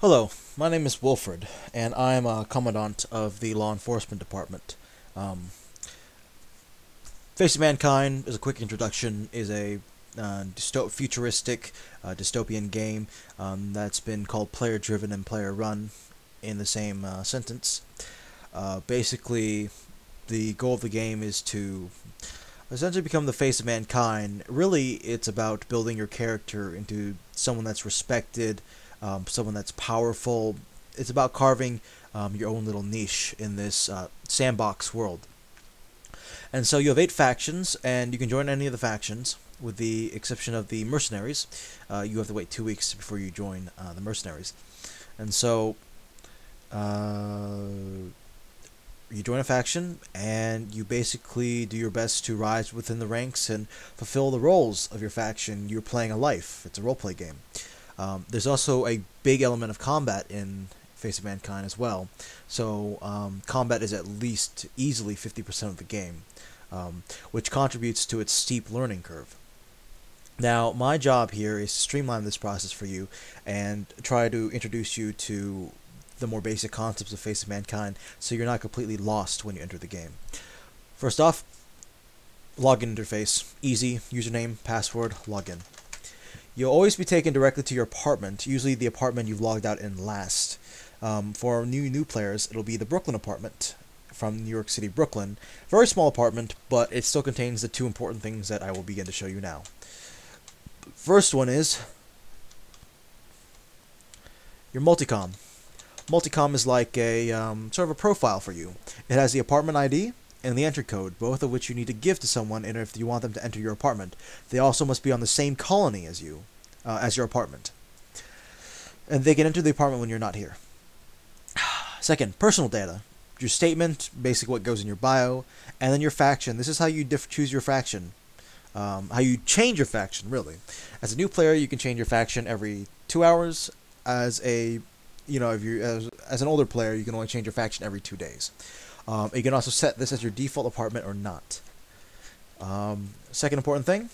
Hello, my name is Wilfred, and I am a Commandant of the Law Enforcement Department. Um, Face of Mankind, as a quick introduction, is a futuristic dystopian game that's been called player-driven and player-run in the same sentence. Basically, the goal of the game is to essentially become the face of mankind. Really, it's about building your character into someone that's respected, someone that's powerful. It's about carving your own little niche in this sandbox world. And so you have 8 factions, and you can join any of the factions, with the exception of the mercenaries. You have to wait 2 weeks before you join the mercenaries. And so you join a faction, and you basically do your best to rise within the ranks and fulfill the roles of your faction. You're playing a life. It's a roleplay game. There's also a big element of combat in Face of Mankind as well. So combat is at least easily 50% of the game, which contributes to its steep learning curve. Now, my job here is to streamline this process for you and try to introduce you to the more basic concepts of Face of Mankind so you're not completely lost when you enter the game. First off, login interface. Easy. Username, password, login. You'll always be taken directly to your apartment, usually the apartment you've logged out in last. For new players, it'll be the Brooklyn apartment from New York City, Brooklyn. Very small apartment, but it still contains the 2 important things that I will begin to show you now. First one is your multicom. Multicom is like a sort of a profile for you. It has the apartment ID and the entry code, both of which you need to give to someone if you want them to enter your apartment. They also must be on the same colony as you, as your apartment. And they can enter the apartment when you're not here. Second, personal data. Your statement, basically what goes in your bio, and then your faction. This is how you choose your faction. How you change your faction, really. As a new player, you can change your faction every 2 hours. As a, if you as an older player, you can only change your faction every 2 days. You can also set this as your default apartment or not. Second important thing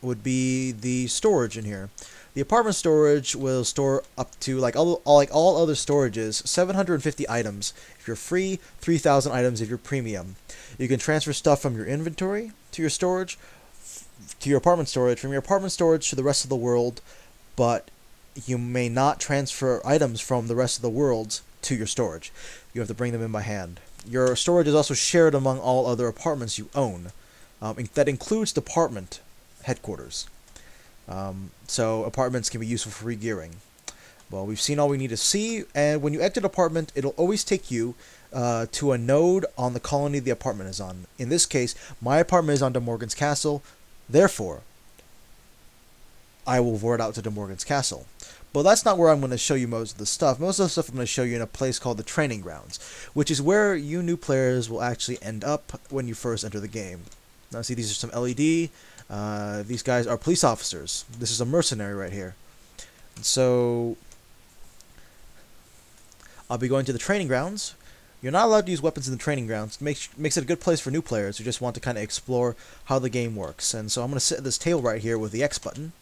would be the storage in here. The apartment storage will store up to, like all other storages, 750 items if you're free, 3,000 items if you're premium. You can transfer stuff from your inventory to your storage, to your apartment storage, from your apartment storage to the rest of the world, but you may not transfer items from the rest of the worlds to your storage. You have to bring them in by hand. Your storage is also shared among all other apartments you own. That includes department headquarters. So apartments can be useful for re-gearing. Well, we've seen all we need to see, and when you exit apartment, it'll always take you to a node on the colony the apartment is on. In this case, my apartment is on De Morgan's Castle, therefore, I will vort out to De Morgan's Castle. But that's not where I'm going to show you most of the stuff. Most of the stuff I'm going to show you in a place called the Training Grounds, which is where you new players will actually end up when you first enter the game. Now, see, these are some LED. These guys are police officers. This is a mercenary right here. So, I'll be going to the Training Grounds. You're not allowed to use weapons in the Training Grounds. Makes it a good place for new players who just want to kind of explore how the game works. And so I'm going to sit at this table right here with the X button,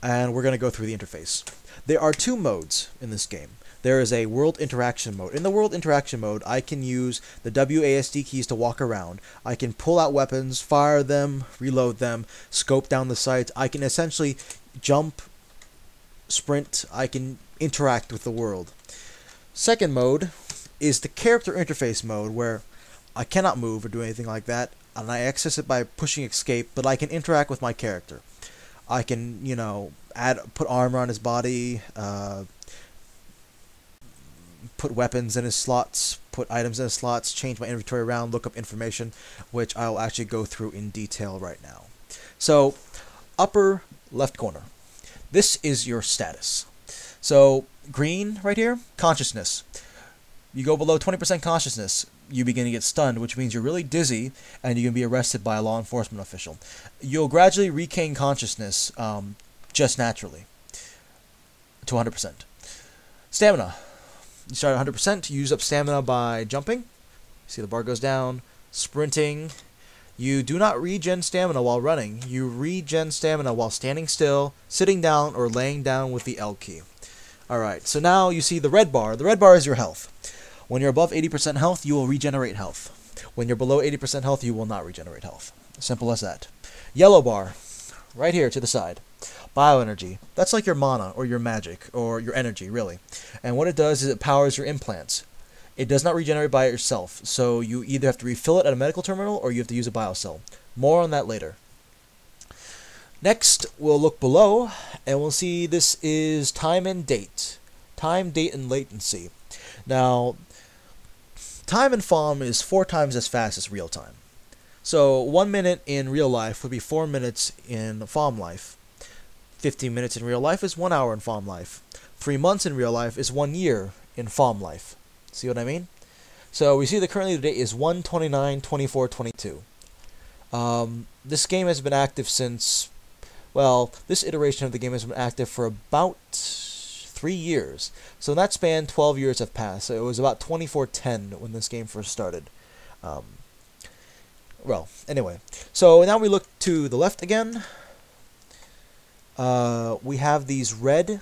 and we're going to go through the interface. There are 2 modes in this game. There is a world interaction mode. In the world interaction mode, I can use the WASD keys to walk around. I can pull out weapons, fire them, reload them, scope down the sights. I can essentially jump, sprint. I can interact with the world. Second mode is the character interface mode, where I cannot move or do anything like that, and I access it by pushing escape, but I can interact with my character. I can, put armor on his body, put weapons in his slots, put items in his slots, change my inventory around, look up information, which I'll actually go through in detail right now. So, upper left corner. This is your status. So, green right here, consciousness. You go below 20% consciousness, you begin to get stunned, which means you're really dizzy, and you can be arrested by a law enforcement official. You'll gradually regain consciousness just naturally to 100%. Stamina. You start at 100%, you use up stamina by jumping. See the bar goes down. Sprinting. You do not regen stamina while running. You regen stamina while standing still, sitting down, or laying down with the L key. Alright, so now you see the red bar. The red bar is your health. When you're above 80% health, you will regenerate health. When you're below 80% health, you will not regenerate health. Simple as that. Yellow bar, right here to the side. Bioenergy. That's like your mana, or your magic, or your energy, really. And what it does is it powers your implants. It does not regenerate by itself, so you either have to refill it at a medical terminal, or you have to use a biocell. More on that later. Next, we'll look below, and we'll see this is time and date. Time, date, and latency. Now, time in FOM is 4 times as fast as real time. So 1 minute in real life would be 4 minutes in FOM life. 15 minutes in real life is 1 hour in FOM life. 3 months in real life is 1 year in FOM life. See what I mean? So we see that currently the date is 1/29/24/22. This game has been active since, well, this iteration of the game has been active for about 3 years. So in that span, 12 years have passed. So it was about 2410 when this game first started. Well, anyway. So now we look to the left again. We have these red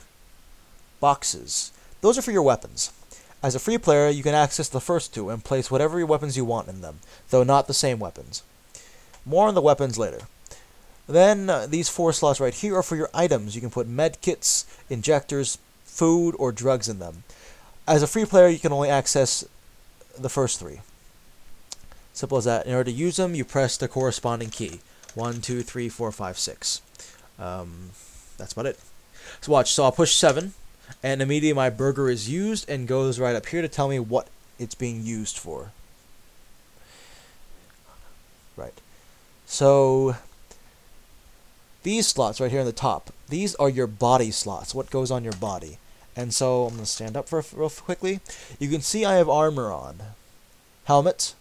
boxes. Those are for your weapons. As a free player, you can access the first two and place whatever your weapons you want in them, though not the same weapons. More on the weapons later. Then these 4 slots right here are for your items. You can put med kits, injectors, food, or drugs in them. As a free player, you can only access the first 3. Simple as that. In order to use them, you press the corresponding key. 1, 2, 3, 4, 5, 6. That's about it. So watch. So I'll push 7, and immediately my burger is used and goes right up here to tell me what it's being used for. Right. So these slots right here on the top, these are your body slots, what goes on your body. And so I'm going to stand up for real quickly. You can see I have armor on. Helmet.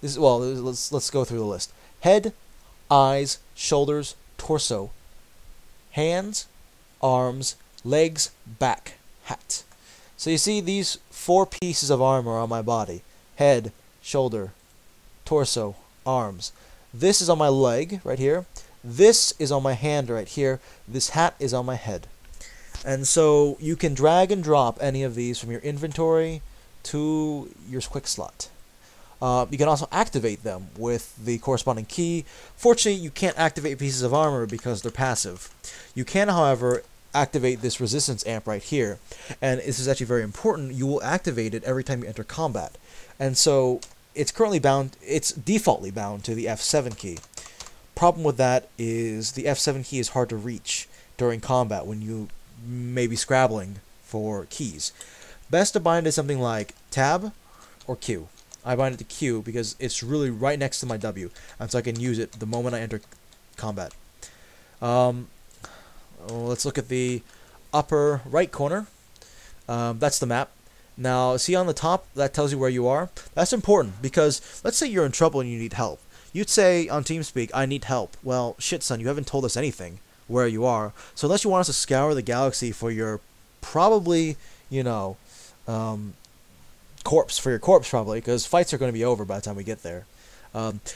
This is, well, let's go through the list. Head, eyes, shoulders, torso, hands, arms, legs, back, hat. So you see these 4 pieces of armor on my body. Head, shoulder, torso, arms. This is on my leg right here. This is on my hand right here. This hat is on my head. And so you can drag and drop any of these from your inventory to your quick slot. You can also activate them with the corresponding key. Fortunately, you can't activate pieces of armor because they're passive. You can, however, activate this resistance amp right here. And this is actually very important. You will activate it every time you enter combat. And so it's currently bound, it's defaultly bound to the F7 key. Problem with that is the F7 key is hard to reach during combat when you may be scrabbling for keys. Best to bind it to something like Tab or Q. I bind it to Q because it's really right next to my W, and so I can use it the moment I enter combat. Let's look at the upper right corner. That's the map. Now, see on the top, that tells you where you are. That's important because let's say you're in trouble and you need help. You'd say on TeamSpeak, I need help. Well, shit, son, you haven't told us anything where you are. So unless you want us to scour the galaxy for your probably, you know, corpse, probably, because fights are going to be over by the time we get there.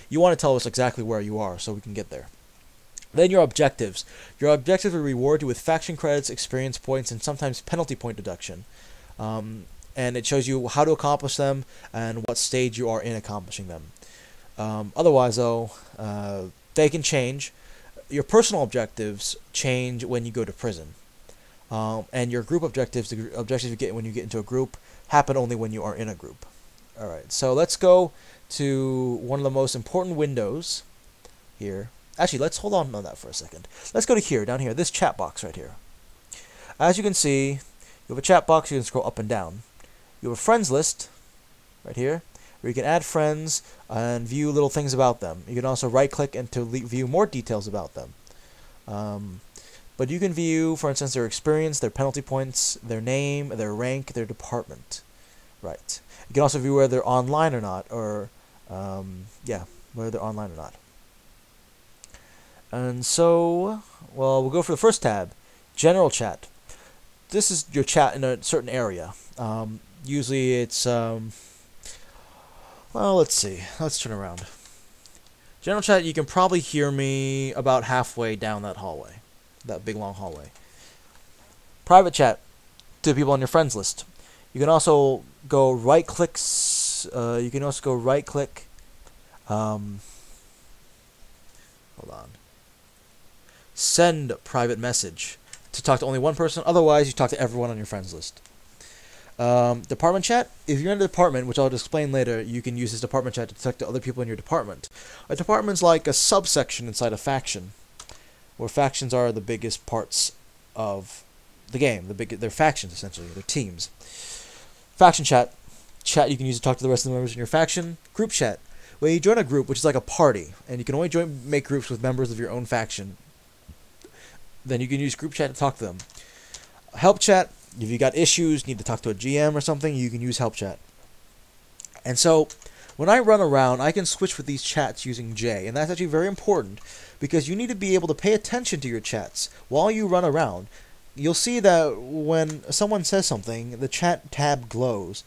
You want to tell us exactly where you are so we can get there. Then your objectives. Your objectives will reward you with faction credits, experience points, and sometimes penalty point deduction. And it shows you how to accomplish them and what stage you are in accomplishing them. Otherwise, though, they can change. Your personal objectives change when you go to prison. And your group objectives, the objectives you get when you get into a group, happen only when you are in a group. Alright, so let's go to one of the most important windows here. Actually, let's hold on that for a second. Let's go to here, down here, this chat box right here. As you can see, you have a chat box, you can scroll up and down. You have a friends list right here, where you can add friends and view little things about them. You can also right-click and to view more details about them. But you can view, for instance, their experience, their penalty points, their name, their rank, their department. Right. You can also view whether they're online or not, or, yeah, whether they're online or not. And so, well, we'll go for the first tab, General Chat. This is your chat in a certain area. Usually it's, well, let's see. Let's turn around. General Chat, you can probably hear me about halfway down that hallway. That big long hallway. Private Chat. to people on your friends list. You can also go right click. Hold on. Send private message to talk to only one person. Otherwise, you talk to everyone on your friends list. Department chat. If you're in a department, which I'll explain later, you can use this department chat to talk to other people in your department. A department's like a subsection inside a faction, where factions are the biggest parts of the game. They're factions, essentially. They're teams. Faction chat. Chat you can use to talk to the rest of the members in your faction. Group chat. When you join a group, which is like a party, and you can only make groups with members of your own faction, then you can use group chat to talk to them. Help chat. If you got issues, need to talk to a GM or something, you can use help chat. And so, when I run around, I can switch with these chats using J, and that's actually very important, because you need to be able to pay attention to your chats while you run around. You'll see that when someone says something, the chat tab glows,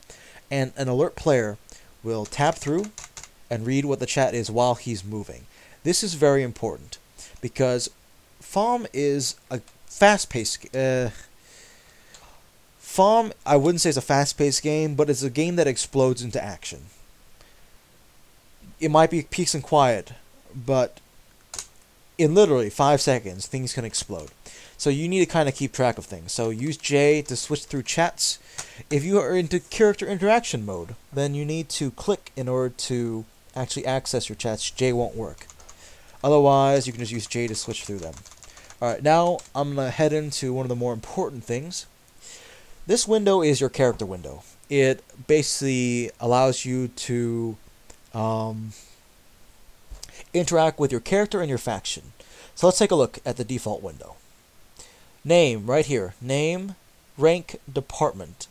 and an alert player will tab through and read what the chat is while he's moving. This is very important, because FOM is a fast-paced... FOM, I wouldn't say it's a fast-paced game, but it's a game that explodes into action. It might be peace and quiet, but in literally 5 seconds, things can explode. So you need to kind of keep track of things. So use J to switch through chats. If you are into character interaction mode, then you need to click in order to actually access your chats. J won't work. Otherwise, you can just use J to switch through them. Alright, now I'm going to head into one of the more important things. This window is your character window. It basically allows you to interact with your character and your faction. So let's take a look at the default window. Name, right here. Name, rank, department.